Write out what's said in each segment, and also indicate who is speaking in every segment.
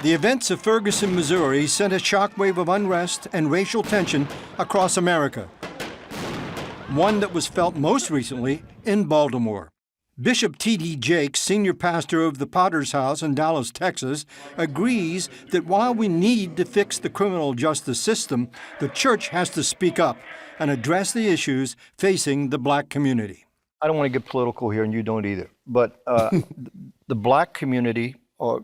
Speaker 1: The events of Ferguson, Missouri sent a shockwave of unrest and racial tension across America, one that was felt most recently in Baltimore. Bishop T.D. Jakes, senior pastor of the Potter's House in Dallas, Texas, agrees that while we need to fix the criminal justice system, the church has to speak up and address the issues facing the black community. I don't want to get political here, and you don't either, but the black community or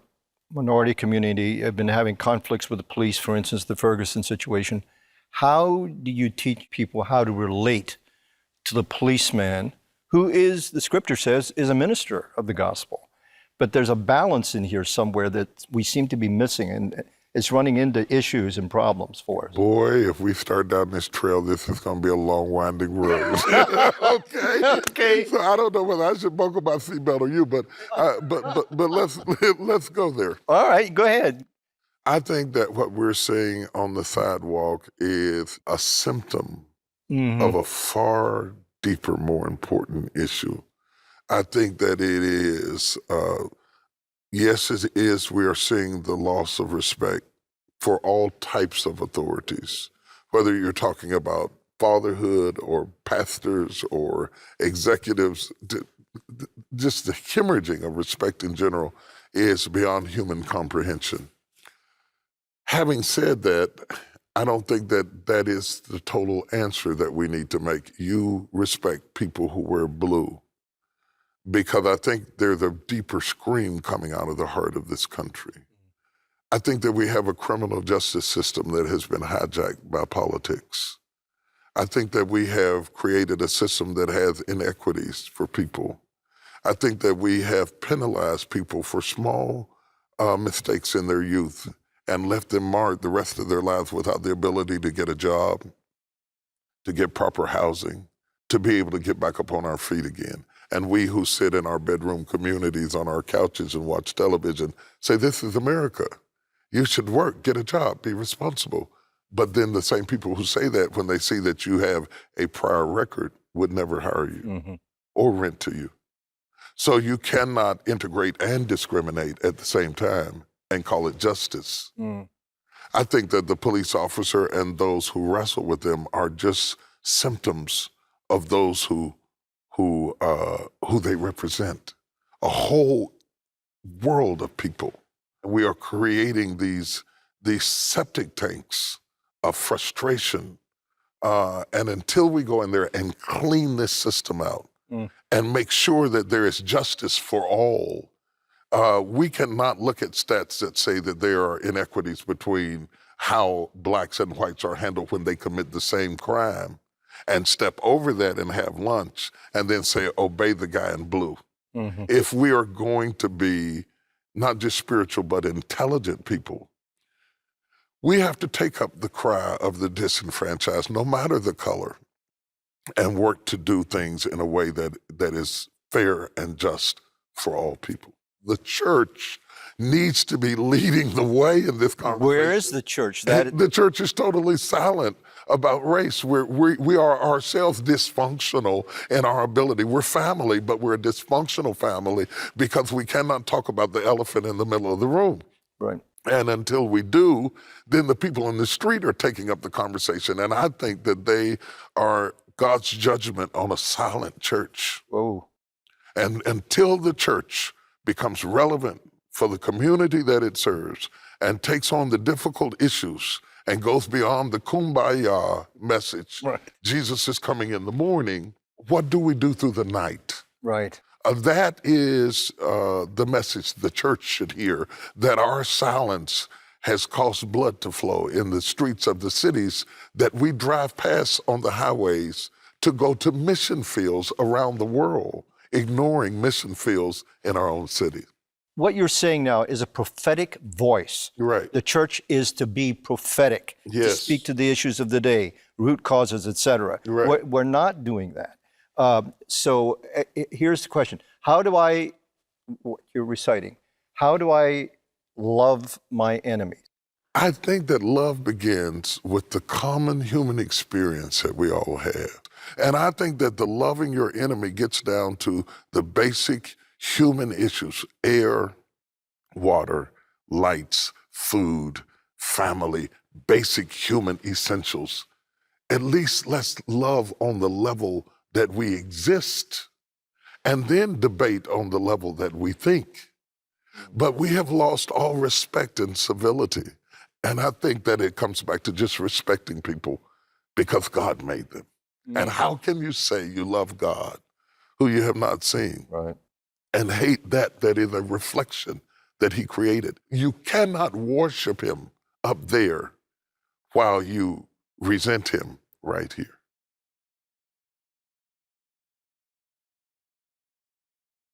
Speaker 1: minority community have been having conflicts with the police, for instance, the Ferguson situation. How do you teach people how to relate to the policeman who is, the scripture says, is a minister of the gospel? But there's a balance in here somewhere that we seem to be missing, and it's running into issues and problems for us.
Speaker 2: Boy, if we start down this trail, this is going to be a long, winding road. Okay. So I don't know whether I should buckle my seatbelt or you, but let's go there.
Speaker 1: All right, go ahead.
Speaker 2: I think that what we're seeing on the sidewalk is a symptom of a far deeper, more important issue. I think that it is, yes, it is, we are seeing the loss of respect for all types of authorities, whether you're talking about fatherhood or pastors or executives, just the hemorrhaging of respect in general is beyond human comprehension. Having said that, I don't think that that is the total answer that we need to make. You respect people who wear blue, because I think there's a deeper scream coming out of the heart of this country. I think that we have a criminal justice system that has been hijacked by politics. I think that we have created a system that has inequities for people. I think that we have penalized people for small mistakes in their youth and left them marred the rest of their lives without the ability to get a job, to get proper housing, to be able to get back up on our feet again. And we who sit in our bedroom communities on our couches and watch television say, this is America. You should work, get a job, be responsible. But then the same people who say that, when they see that you have a prior record, would never hire you or rent to you. So you cannot integrate and discriminate at the same time and call it justice. I think that the police officer and those who wrestle with them are just symptoms of those who they represent. A whole world of people. We are creating these septic tanks of frustration. And until we go in there and clean this system out and make sure that there is justice for all, we cannot look at stats that say that there are inequities between how blacks and whites are handled when they commit the same crime and step over that and have lunch and then say, obey the guy in blue. If we are going to be not just spiritual, but intelligent people, we have to take up the cry of the disenfranchised, no matter the color, and work to do things in a way that is fair and just for all people. The church needs to be leading the way in this conversation.
Speaker 1: Where is the church?
Speaker 2: The church is totally silent about race. We are ourselves dysfunctional in our ability. We're family, but we're a dysfunctional family because we cannot talk about the elephant in the middle of the room.
Speaker 1: Right.
Speaker 2: And until we do, then the people in the street are taking up the conversation. And I think that they are God's judgment on a silent church.
Speaker 1: Whoa.
Speaker 2: And until the church becomes relevant for the community that it serves and takes on the difficult issues and goes beyond the kumbaya message,
Speaker 1: right.
Speaker 2: Jesus is coming in the morning, what do we do through the night?
Speaker 1: Right.
Speaker 2: That is the message the church should hear, that our silence has caused blood to flow in the streets of the cities that we drive past on the highways to go to mission fields around the world, ignoring mission fields in our own city.
Speaker 1: What you're saying now is a prophetic voice.
Speaker 2: Right.
Speaker 1: The church is to be prophetic, to speak to the issues of the day, root causes, etc.
Speaker 2: Right.
Speaker 1: We're not doing that. So here's the question. What you're reciting, how do I love my enemies?
Speaker 2: I think that love begins with the common human experience that we all have. And I think that the loving your enemy gets down to the basic human issues: air, water, lights, food, family, basic human essentials. At least let's love on the level that we exist and then debate on the level that we think. But we have lost all respect and civility. And I think that it comes back to just respecting people because God made them. And how can you say you love God who you have not seen
Speaker 3: Right.
Speaker 2: and hate that is a reflection that he created? You cannot worship him up there while you resent him right here.